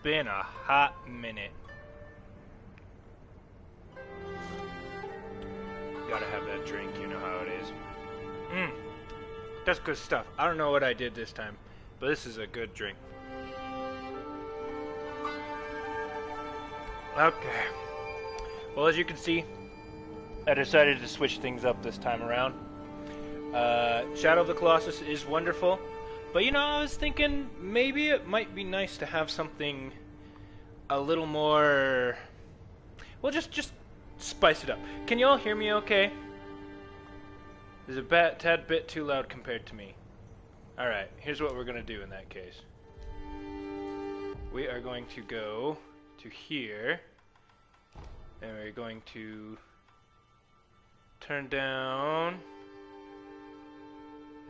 been a hot minute. Gotta have that drink, you know how it is. That's good stuff. I don't know what I did this time, but this is a good drink. Okay. Well, as you can see, I decided to switch things up this time around. Shadow of the Colossus is wonderful, but you know, I was thinking maybe it might be nice to have something a little more... Well, just spice it up. Can you all hear me okay? Is it a tad bit too loud compared to me? Alright, here's what we're going to do in that case. We are going to go to here, and we're going to turn down...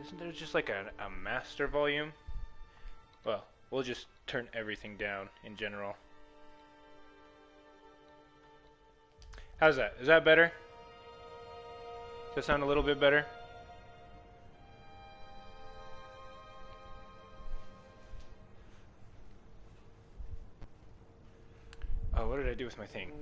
Isn't there just like a master volume? Well, we'll just turn everything down in general. How's that? Is that better? Does that sound a little bit better? Oh, what did I do with my thing?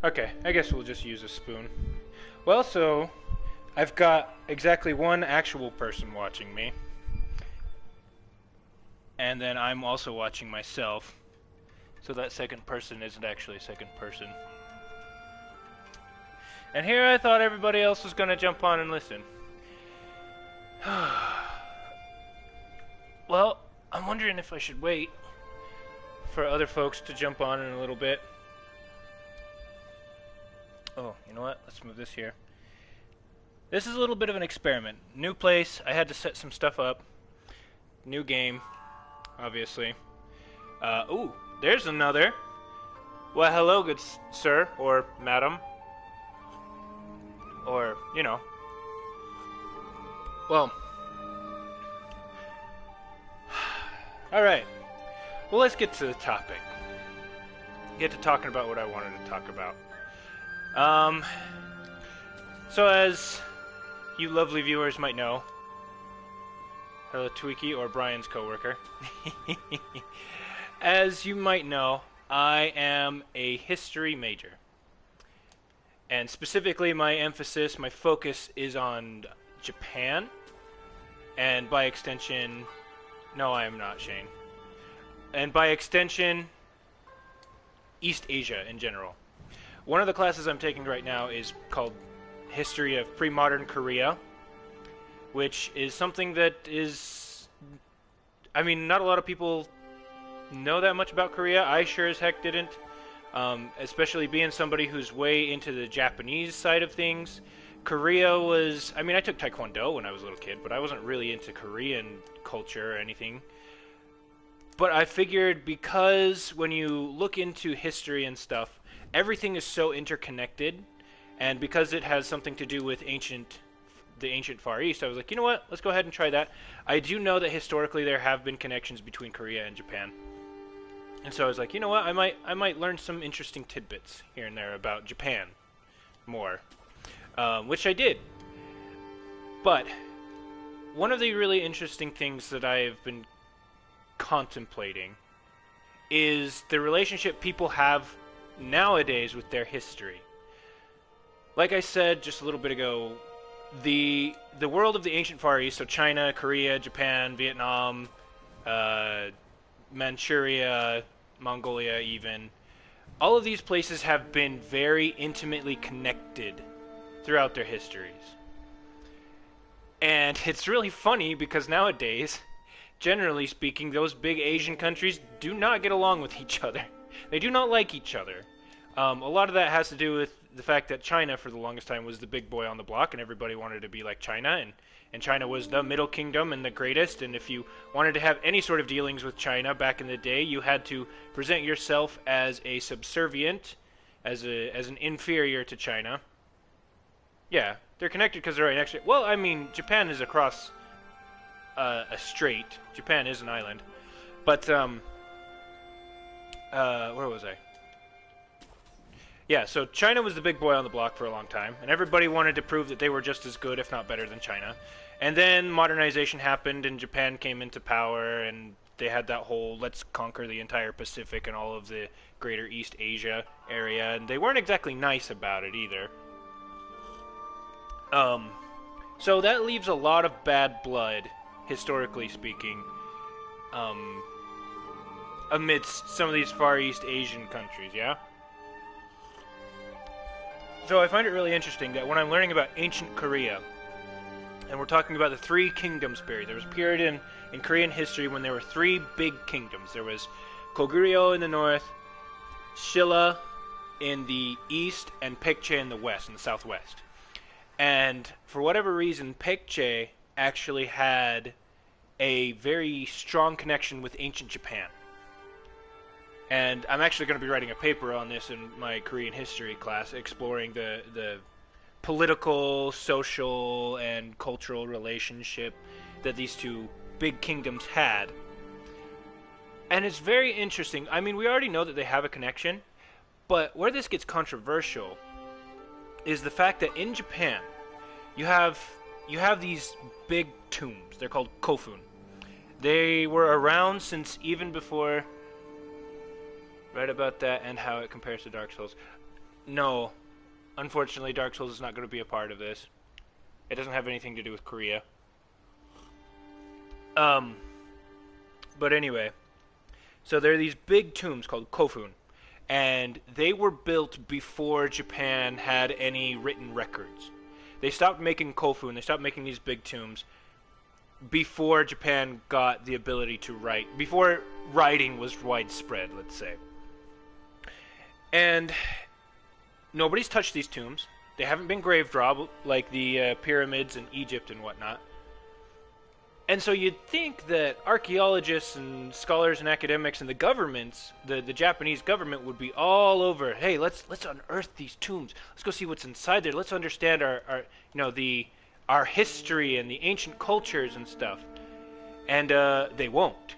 Okay, I guess we'll just use a spoon. Well, so I've got exactly one actual person watching me. And then I'm also watching myself. So that second person isn't actually a second person. And here I thought everybody else was going to jump on and listen. Well, I'm wondering if I should wait for other folks to jump on in a little bit. Oh, you know what? Let's move this here. This is a little bit of an experiment. New place. I had to set some stuff up. New game, obviously. Ooh, there's another. Well, hello, good sir, or madam. Or, you know. Well. Alright. Well, let's get to the topic. Get to talking about what I wanted to talk about. So as you lovely viewers might know, hello Tweaky, or Brian's coworker. As you might know, I am a history major. And specifically my emphasis, my focus is on Japan. And by extension, no, I am not, Shane. And by extension, East Asia in general. One of the classes I'm taking right now is called History of Pre-Modern Korea, which is something that is... I mean, not a lot of people know that much about Korea. I sure as heck didn't, especially being somebody who's way into the Japanese side of things. Korea was... I mean, I took Taekwondo when I was a little kid, but I wasn't really into Korean culture or anything. But I figured because when you look into history and stuff, everything is so interconnected, and because it has something to do with the ancient Far East, I was like, you know what, let's go ahead and try that. I do know that historically there have been connections between Korea and Japan, and so I was like, you know what, I might learn some interesting tidbits here and there about Japan more, which I did. But one of the really interesting things that I've been contemplating is the relationship people have nowadays with their history. Like I said just a little bit ago, the world of the ancient Far East, so China, Korea, Japan, Vietnam, Manchuria, Mongolia even, all of these places have been very intimately connected throughout their histories. And it's really funny because nowadays, generally speaking, those big Asian countries do not get along with each other. They do not like each other. A lot of that has to do with the fact that China, for the longest time, was the big boy on the block, and everybody wanted to be like China, and China was the middle kingdom and the greatest, and if you wanted to have any sort of dealings with China back in the day, you had to present yourself as a subservient, as an inferior to China. Yeah, they're connected because they're right next to it. Well, I mean, Japan is across a strait. Japan is an island, but where was I? Yeah, so China was the big boy on the block for a long time, and everybody wanted to prove that they were just as good, if not better, than China. And then modernization happened, and Japan came into power, and they had that whole let's conquer the entire Pacific and all of the greater East Asia area, and they weren't exactly nice about it either. Um, so that leaves a lot of bad blood, historically speaking, um, amidst some of these Far East Asian countries, yeah? So I find it really interesting that when I'm learning about ancient Korea, and we're talking about the Three Kingdoms period, there was a period in Korean history when there were three big kingdoms. There was Goguryeo in the north, Shilla in the east, and Paekche in the west, in the southwest. And for whatever reason, Paekche actually had a very strong connection with ancient Japan. And I'm actually going to be writing a paper on this in my Korean history class, exploring the political, social, and cultural relationship that these two big kingdoms had. And it's very interesting. I mean, we already know that they have a connection, but where this gets controversial is the fact that in Japan, you have these big tombs. They're called kofun. They were around since even before. Right about that and how it compares to Dark Souls. No, unfortunately, Dark Souls is not going to be a part of this. It doesn't have anything to do with Korea. But anyway, so there are these big tombs called kofun, and they were built before Japan had any written records. They stopped making kofun, they stopped making these big tombs before Japan got the ability to write, before writing was widespread, let's say. And nobody's touched these tombs. They haven't been grave robbed like the pyramids in Egypt and whatnot. And so you'd think that archaeologists and scholars and academics and the governments, the Japanese government, would be all over. Hey, let's unearth these tombs. Let's go see what's inside there. Let's understand our history and the ancient cultures and stuff. And they won't.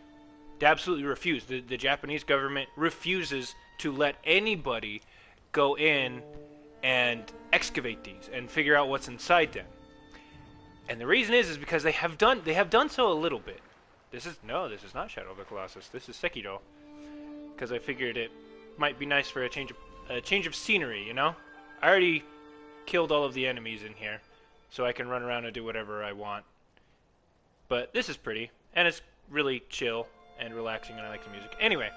They absolutely refuse. The Japanese government refuses to let anybody go in and excavate these and figure out what's inside them. And the reason is because they have done so a little bit. This is not Shadow of the Colossus. This is Sekiro. Because I figured it might be nice for a change of scenery, you know? I already killed all of the enemies in here, so I can run around and do whatever I want. But this is pretty, and it's really chill and relaxing, and I like the music. Anyway,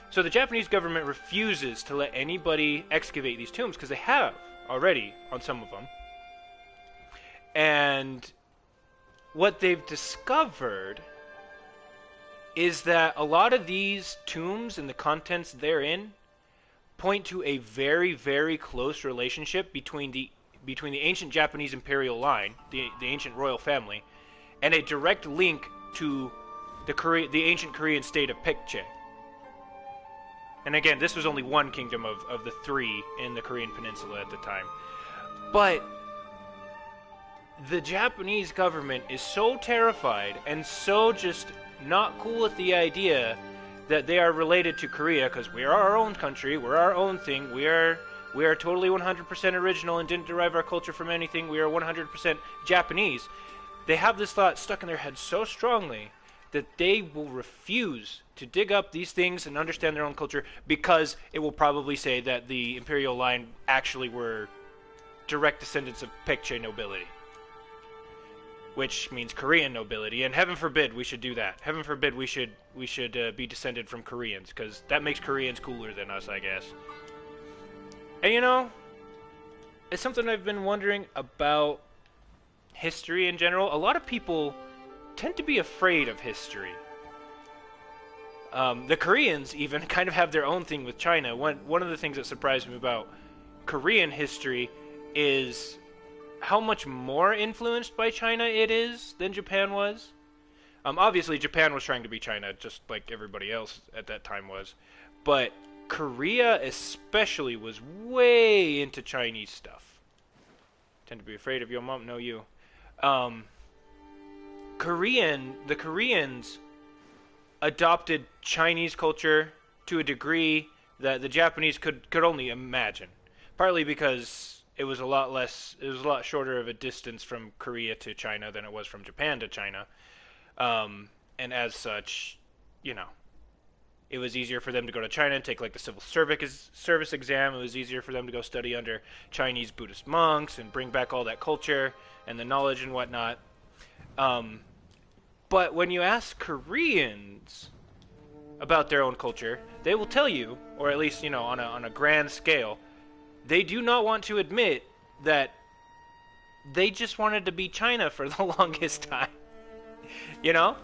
so the Japanese government refuses to let anybody excavate these tombs because they have already on some of them. And what they've discovered is that a lot of these tombs and the contents therein point to a very, very close relationship between the ancient Japanese imperial line, the ancient royal family, and a direct link to the ancient Korean state of Paekche. And again, this was only one kingdom of the three in the Korean peninsula at the time. But the Japanese government is so terrified and so just not cool with the idea that they are related to Korea, because we are our own country, we're our own thing, we are totally 100% original and didn't derive our culture from anything, we are 100% Japanese. They have this thought stuck in their head so strongly that they will refuse to dig up these things and understand their own culture, because it will probably say that the imperial line actually were direct descendants of Paekche nobility, which means Korean nobility, and heaven forbid we should do that. Heaven forbid we should be descended from Koreans, because that makes Koreans cooler than us, I guess. And you know, it's something I've been wondering about history in general. A lot of people tend to be afraid of history. The Koreans even kind of have their own thing with China. One of the things that surprised me about Korean history is how much more influenced by China it is than Japan was. Obviously, Japan was trying to be China, just like everybody else at that time was. But Korea especially was way into Chinese stuff. Tend to be afraid of your mom, no you. the Koreans adopted Chinese culture to a degree that the Japanese could only imagine. Partly because it was a lot shorter of a distance from Korea to China than it was from Japan to China. And as such, you know, it was easier for them to go to China and take like the civil service exam. It was easier for them to go study under Chinese Buddhist monks and bring back all that culture and the knowledge and whatnot. But when you ask Koreans about their own culture, they will tell you, or at least, you know, on a grand scale, they do not want to admit that they just wanted to be China for the longest time. You know?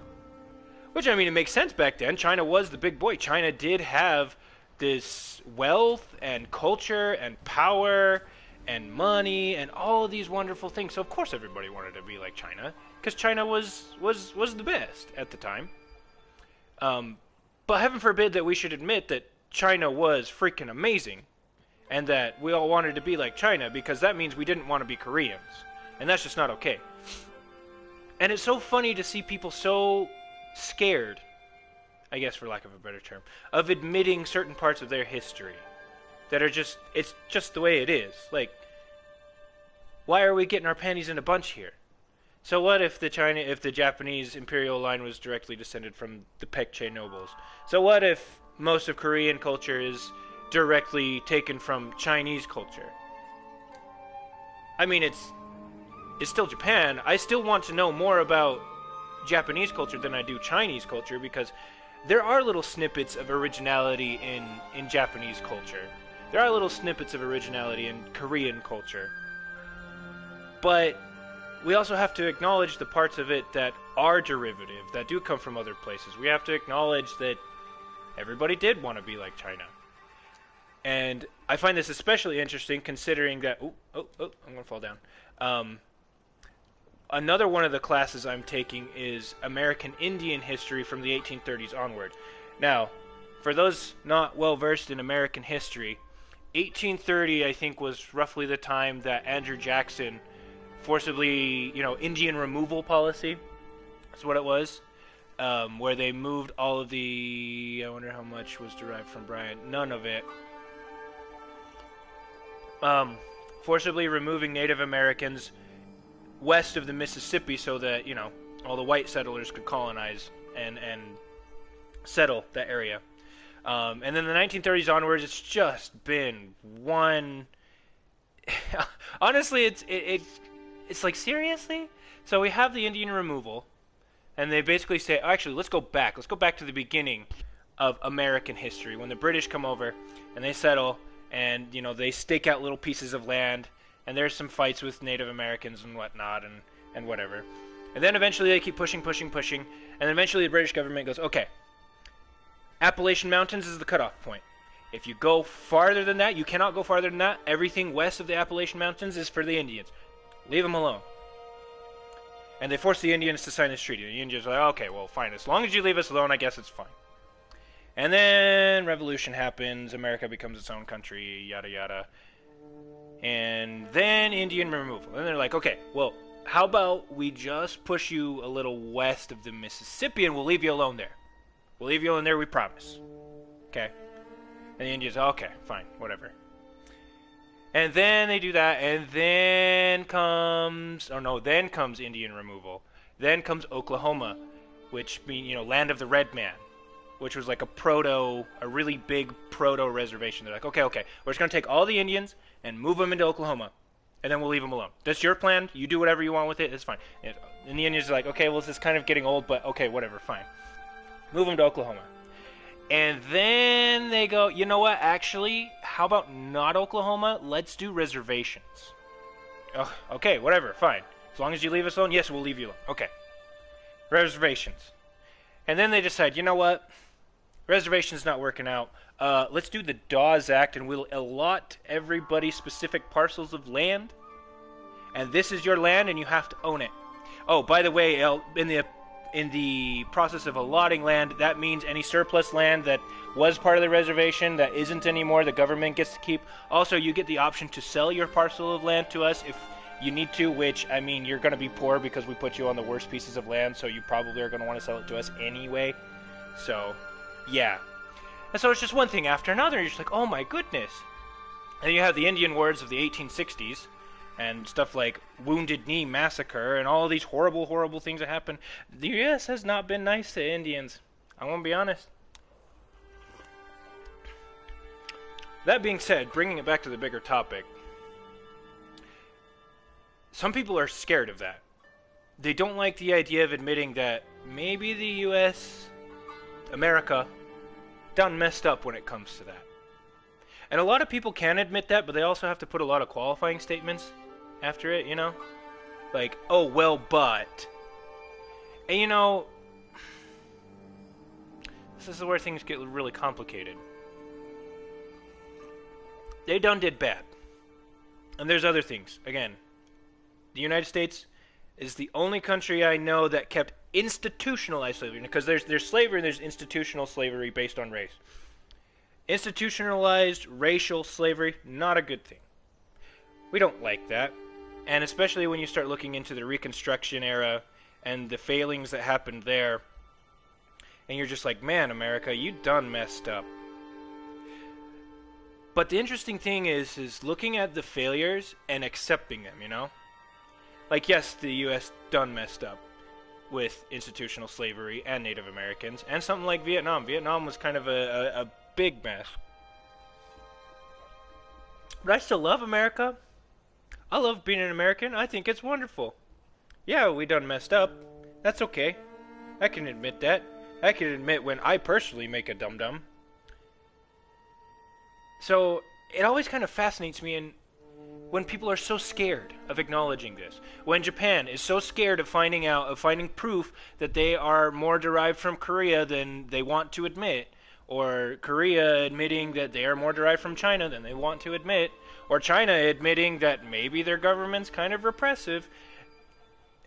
Which, I mean, it makes sense back then. China was the big boy. China did have this wealth and culture and power and money and all of these wonderful things. So, of course, everybody wanted to be like China, because China was the best at the time. But heaven forbid that we should admit that China was freaking amazing and that we all wanted to be like China, because that means we didn't want to be Koreans. And that's just not okay. And it's so funny to see people so scared, I guess for lack of a better term, of admitting certain parts of their history that are just, it's just the way it is. Like, why are we getting our panties in a bunch here? So what if the Japanese imperial line was directly descended from the Paekche nobles? So what if most of Korean culture is directly taken from Chinese culture? I mean, it's still Japan. I still want to know more about Japanese culture than I do Chinese culture, because there are little snippets of originality in Japanese culture. There are little snippets of originality in Korean culture. But we also have to acknowledge the parts of it that are derivative, that do come from other places. We have to acknowledge that everybody did want to be like China. And I find this especially interesting considering that... I'm going to fall down. Another one of the classes I'm taking is American Indian history from the 1830s onward. Now, for those not well versed in American history, 1830, I think, was roughly the time that Andrew Jackson forcibly, Indian removal policy, that's what it was, where they moved all of the, I wonder how much was derived from Bryant, none of it, forcibly removing Native Americans west of the Mississippi so that, all the white settlers could colonize and settle that area. And then the 1930s onwards, it's just been one... Honestly, it's like, seriously? So we have the Indian removal, and they basically say, actually, let's go back. Let's go back to the beginning of American history, when the British come over, and they settle, and, they stake out little pieces of land, and there's some fights with Native Americans and whatnot, and whatever. And then eventually they keep pushing, and then eventually the British government goes, okay, Appalachian Mountains is the cutoff point. If you go farther than that, you cannot go farther than that. Everything west of the Appalachian Mountains is for the Indians. Leave them alone. And they force the Indians to sign this treaty. The Indians are like, okay, well, fine. As long as you leave us alone, I guess it's fine. And then revolution happens. America becomes its own country, yada, yada. And then Indian removal. And they're like, okay, well, how about we just push you a little west of the Mississippi and we'll leave you alone there. We'll leave you alone there, we promise. Okay? And the Indians, okay, fine, whatever. And then they do that, and then comes Indian removal. Then comes Oklahoma, which means, land of the red man, which was like a really big proto-reservation. They're like, okay, we're just going to take all the Indians and move them into Oklahoma, and then we'll leave them alone. That's your plan. You do whatever you want with it. It's fine. And the Indians are like, okay, well, this is kind of getting old, but okay, whatever, fine. Move them to Oklahoma. And then they go, you know what, actually, how about not Oklahoma? Let's do reservations. Oh, okay, whatever, fine. As long as you leave us alone, yes, we'll leave you alone. Okay. Reservations. And then they decide, you know what, reservations not working out. Let's do the Dawes Act, and we'll allot everybody specific parcels of land. And this is your land, and you have to own it. Oh, by the way, in the process of allotting land, that means any surplus land that was part of the reservation that isn't anymore, the government gets to keep. Also, you get the option to sell your parcel of land to us you need to, which, I mean, you're going to be poor because we put you on the worst pieces of land, so you probably are going to want to sell it to us anyway. So, yeah. And so it's just one thing after another. You're just like, oh my goodness. And you have the Indian wars of the 1860s, and stuff like Wounded Knee Massacre, and all these horrible, horrible things that happen. The U.S. has not been nice to Indians. I won't be honest. That being said, bringing it back to the bigger topic, some people are scared of that. They don't like the idea of admitting that maybe the U.S., America, done messed up when it comes to that. And a lot of people can admit that, but they also have to put a lot of qualifying statements after it, you know? Like, oh, well, but. And, you know, this is where things get really complicated. They done did bad. And there's other things. Again, the United States is the only country I know that kept institutionalized slavery. Because there's slavery and there's institutional slavery based on race. Institutionalized racial slavery, not a good thing. We don't like that. And especially when you start looking into the Reconstruction era and the failings that happened there. And you're just like, man, America, you done messed up. But the interesting thing is looking at the failures and accepting them, you know? Like, yes, the U.S. done messed up with institutional slavery and Native Americans. And something like Vietnam. Vietnam was kind of a big mess. But I still love America. I love being an American. I think it's wonderful. Yeah, we done messed up. That's okay. I can admit that. I can admit when I personally make a dum-dum. So, it always kind of fascinates me when people are so scared of acknowledging this. When Japan is so scared of finding proof that they are more derived from Korea than they want to admit. Or Korea admitting that they are more derived from China than they want to admit. Or China admitting that maybe their government's kind of repressive.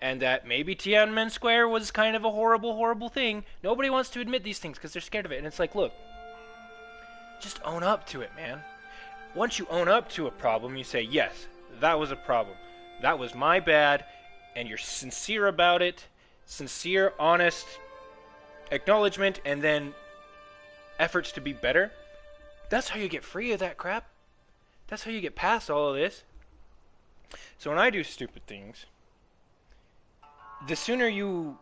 And that maybe Tiananmen Square was kind of a horrible, horrible thing. Nobody wants to admit these things because they're scared of it. And it's like, look, just own up to it, man. Once you own up to a problem, you say, yes, that was a problem. That was my bad. And you're sincere about it. Sincere, honest acknowledgement. And then efforts to be better. That's how you get free of that crap. That's how you get past all of this. So when I do stupid things, the sooner you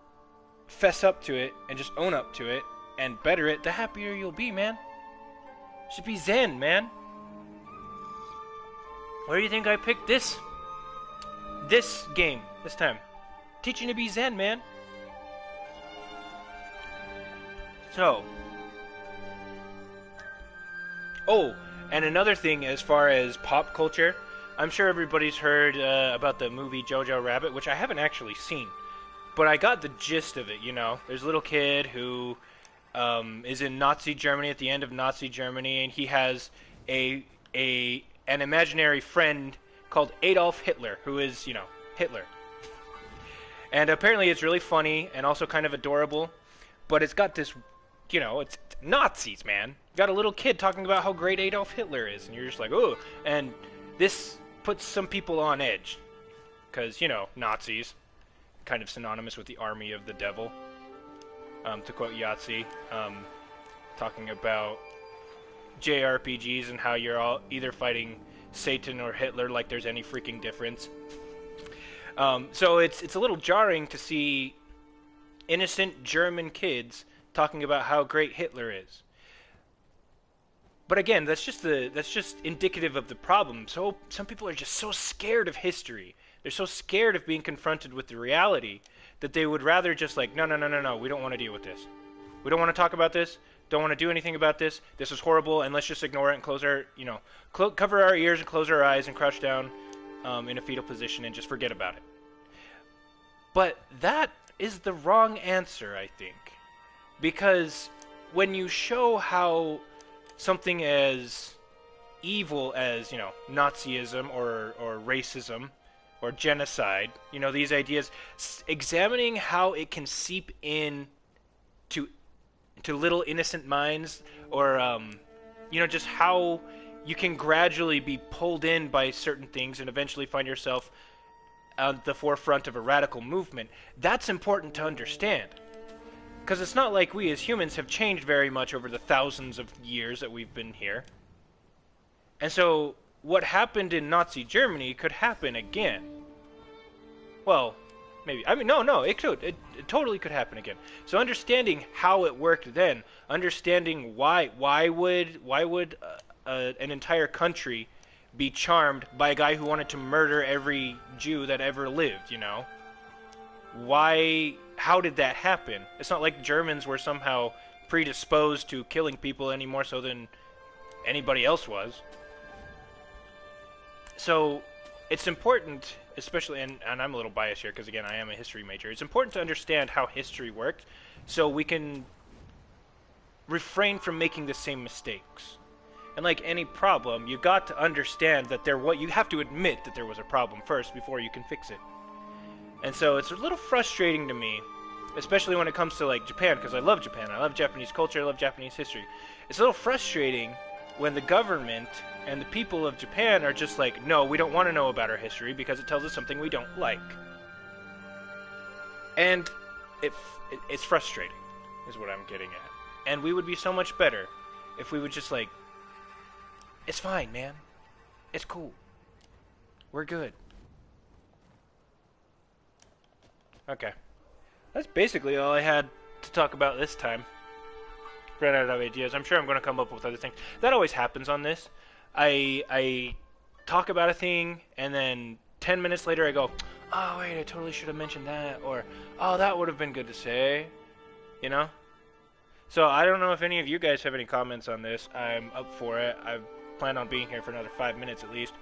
fess up to it and just own up to it and better it, the happier you'll be, man. You should be zen, man. Where do you think I picked this game this time? Teaching to be zen, man. So, oh, and another thing as far as pop culture, I'm sure everybody's heard about the movie Jojo Rabbit, which I haven't actually seen. But I got the gist of it, you know. There's a little kid who is in Nazi Germany at the end of Nazi Germany, and he has an imaginary friend called Adolf Hitler, who is, you know, Hitler. And apparently it's really funny and also kind of adorable, but it's got this, you know, it's Nazis, man. You got a little kid talking about how great Adolf Hitler is, and you're just like, oh. And this puts some people on edge, because, you know, Nazis, kind of synonymous with the army of the devil, to quote Yahtzee, talking about JRPGs and how you're all either fighting Satan or Hitler like there's any freaking difference. So it's a little jarring to see innocent German kids talking about how great Hitler is. But again, that's just indicative of the problem. So some people are just so scared of history. They're so scared of being confronted with the reality that they would rather just like, no, we don't want to deal with this. We don't want to talk about this. Don't want to do anything about this. This is horrible, and let's just ignore it and close our, you know, cover our ears and close our eyes and crouch down in a fetal position and just forget about it. But that is the wrong answer, I think. Because when you show how something as evil as, you know, Nazism or racism or genocide, you know, these ideas, examining how it can seep in to little innocent minds, or you know, just how you can gradually be pulled in by certain things and eventually find yourself at the forefront of a radical movement, that's important to understand. Because it's not like we as humans have changed very much over the thousands of years that we've been here. And so, what happened in Nazi Germany could happen again. Well, maybe. I mean, no, it could. It totally could happen again. So understanding how it worked then, understanding why would an entire country be charmed by a guy who wanted to murder every Jew that ever lived, you know? How did that happen? It's not like Germans were somehow predisposed to killing people any more so than anybody else was. So, it's important, especially, and I'm a little biased here because, again, I am a history major. It's important to understand how history worked so we can refrain from making the same mistakes. And like any problem, you got to understand that you have to admit that there was a problem first before you can fix it. And so it's a little frustrating to me, especially when it comes to like Japan, because I love Japan. I love Japanese culture, I love Japanese history. It's a little frustrating when the government and the people of Japan are just like, no, we don't want to know about our history because it tells us something we don't like. And it's frustrating, is what I'm getting at. And we would be so much better if we would just like, it's fine, man. It's cool. We're good. Okay. That's basically all I had to talk about this time. Ran out of ideas. I'm sure I'm going to come up with other things. That always happens on this. I talk about a thing, and then 10 minutes later I go, oh, wait, I totally should have mentioned that, or, oh, that would have been good to say, you know? So I don't know if any of you guys have any comments on this. I'm up for it. I plan on being here for another 5 minutes at least.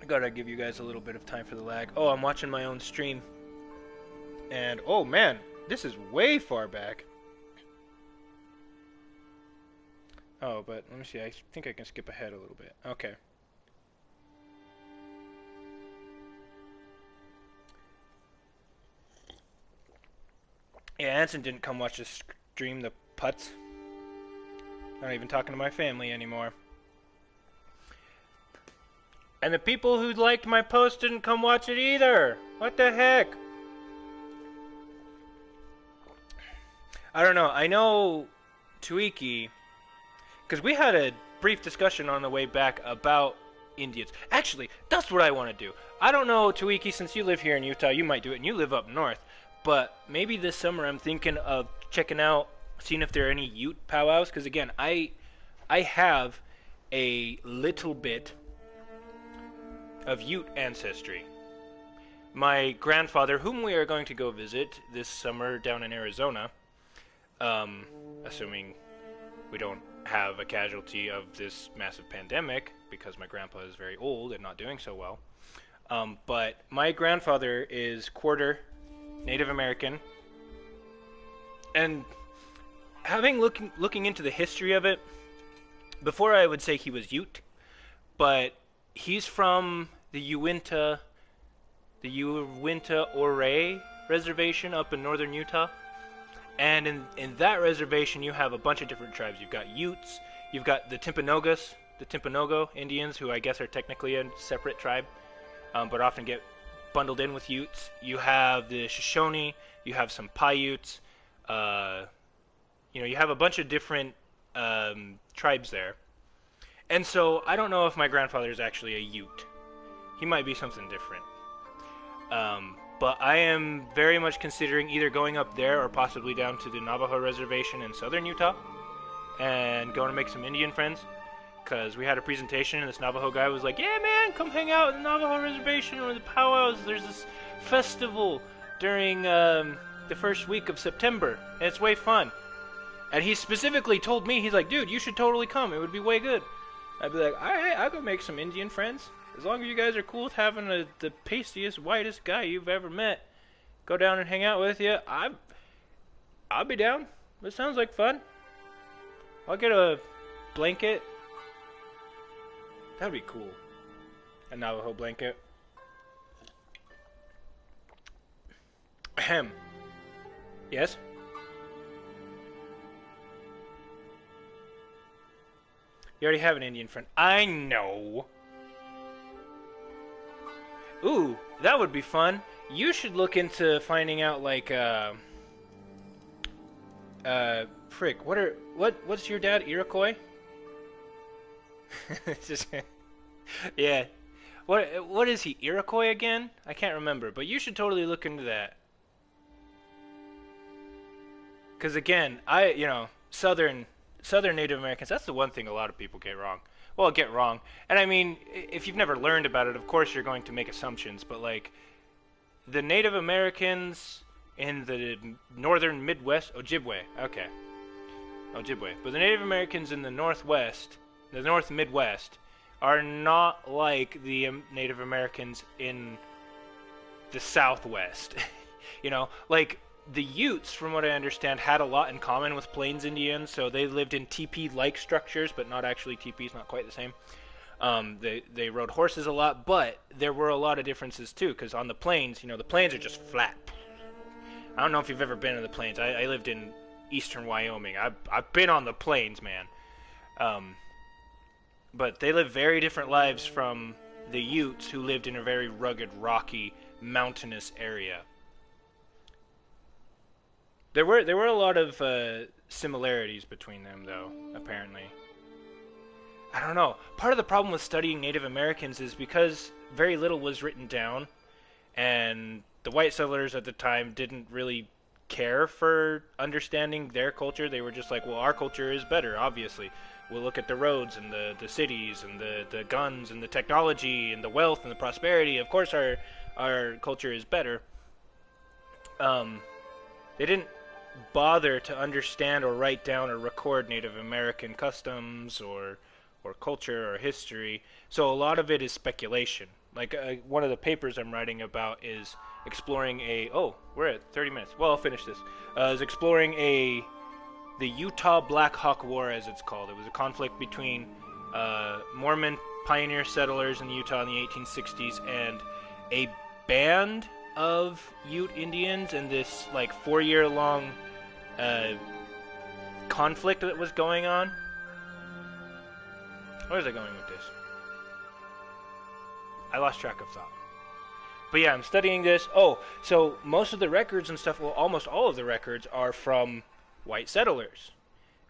I gotta give you guys a little bit of time for the lag. Oh, I'm watching my own stream. And, oh man, this is way far back. Oh, but let me see. I think I can skip ahead a little bit. Okay. Yeah, Anson didn't come watch this stream, the putz. Not even talking to my family anymore. And the people who liked my post didn't come watch it either. What the heck? I don't know. I know Tuiki, because we had a brief discussion on the way back about Indians. Actually, that's what I want to do. I don't know, Tuiki, since you live here in Utah, you might do it, and you live up north. But maybe this summer I'm thinking of checking out, seeing if there are any Ute powwows. Because again, I have a little bit of Ute ancestry. My grandfather, whom we are going to go visit this summer down in Arizona, assuming we don't have a casualty of this massive pandemic, because my grandpa is very old and not doing so well. But my grandfather is quarter Native American, and looking into the history of it, before I would say he was Ute, but he's from the Uinta Ouray reservation up in northern Utah. And in that reservation, you have a bunch of different tribes. You've got Utes, you've got the Timpanogos Indians, who I guess are technically a separate tribe, but often get bundled in with Utes. You have the Shoshone, you have some Paiutes, you have a bunch of different tribes there. And so I don't know if my grandfather is actually a Ute. He might be something different. But I am very much considering either going up there or possibly down to the Navajo reservation in southern Utah and going to make some Indian friends. Because we had a presentation and this Navajo guy was like, yeah man, come hang out at the Navajo reservation or the powwows. There's this festival during the first week of September and it's way fun. And he specifically told me, he's like, dude, you should totally come. It would be way good. I'd be like, alright, I'll go make some Indian friends. As long as you guys are cool with having the pastiest, whitest guy you've ever met go down and hang out with you, I'll be down. It sounds like fun. I'll get a blanket. That'd be cool. A Navajo blanket. Ahem. Yes? You already have an Indian friend. I know. Ooh, that would be fun. You should look into finding out like frick, what's your dad, Iroquois? It's just yeah. What is he, Iroquois again? I can't remember, but you should totally look into that. Cuz again, Southern Native Americans, that's the one thing a lot of people get wrong. Well, get wrong. And I mean, if you've never learned about it, of course you're going to make assumptions, but like the Native Americans in the northern Midwest, Ojibwe, okay, Ojibwe, but the Native Americans in the Northwest, the North Midwest, are not like the Native Americans in the Southwest. Like the Utes, from what I understand, had a lot in common with Plains Indians, so they lived in teepee-like structures, but not actually teepees, not quite the same. They rode horses a lot, but there were a lot of differences too, because on the plains, the plains are just flat. I don't know if you've ever been in the plains. I lived in eastern Wyoming. I've been on the plains, man. But they live very different lives from the Utes, who lived in a very rugged, rocky, mountainous area. There were a lot of similarities between them, though. Apparently, I don't know. Part of the problem with studying Native Americans is because very little was written down, and the white settlers at the time didn't really care for understanding their culture. They were just like, well, our culture is better, obviously. We'll look at the roads and the cities and the guns and the technology and the wealth and the prosperity. Of course, our culture is better. They didn't bother to understand or write down or record Native American customs or culture or history. So a lot of it is speculation. Like one of the papers I'm writing about is exploring we're at 30 minutes. Well, I'll finish this. Is exploring the Utah Black Hawk War, as it's called. It was a conflict between Mormon pioneer settlers in Utah in the 1860s and a band of Ute Indians, and this like 4-year long conflict that was going on. Where is I going with this? I lost track of thought. But yeah, I'm studying this. Oh, so most of the records and stuff, well, almost all of the records are from white settlers.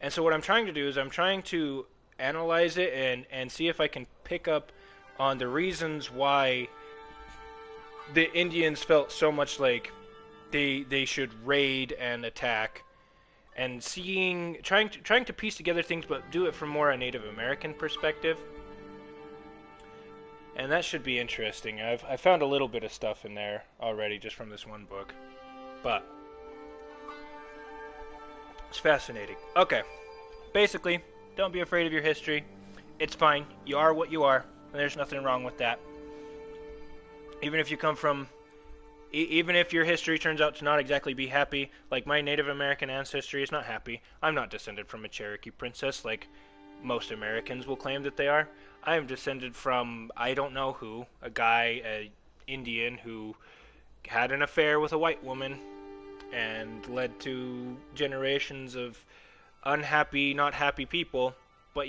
And so what I'm trying to do is I'm trying to analyze it and see if I can pick up on the reasons why the Indians felt so much like they should raid and attack, and trying to piece together things, but do it from more a Native American perspective. And that should be interesting. I found a little bit of stuff in there already just from this one book, but it's fascinating. Okay, basically, don't be afraid of your history. It's fine. You are what you are, and there's nothing wrong with that. Even if you come from, even if your history turns out to not exactly be happy, like my Native American ancestry is not happy. I'm not descended from a Cherokee princess like most Americans will claim that they are. I am descended from, I don't know who, an Indian who had an affair with a white woman and led to generations of unhappy, not happy people. But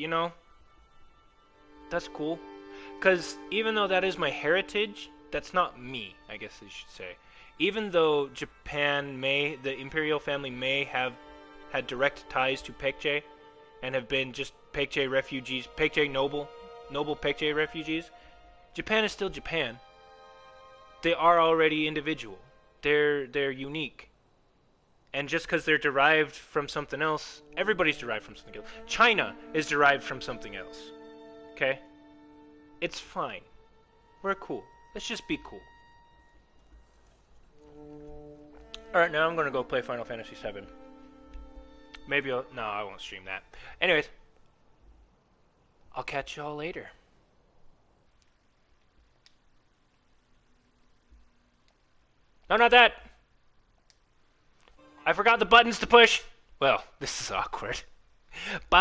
that's cool. Because even though that is my heritage, that's not me, I guess I should say. Even though the imperial family may have had direct ties to Pekche and have been just Pekche refugees, Pekche noble Pekche refugees, Japan is still Japan. They are already individual. They're unique. And just because they're derived from something else, everybody's derived from something else. China is derived from something else. Okay? It's fine. We're cool. Let's just be cool. Alright, now I'm going to go play Final Fantasy VII. No, I won't stream that. Anyways, I'll catch y'all later. No, not that! I forgot the buttons to push! Well, this is awkward. Bye!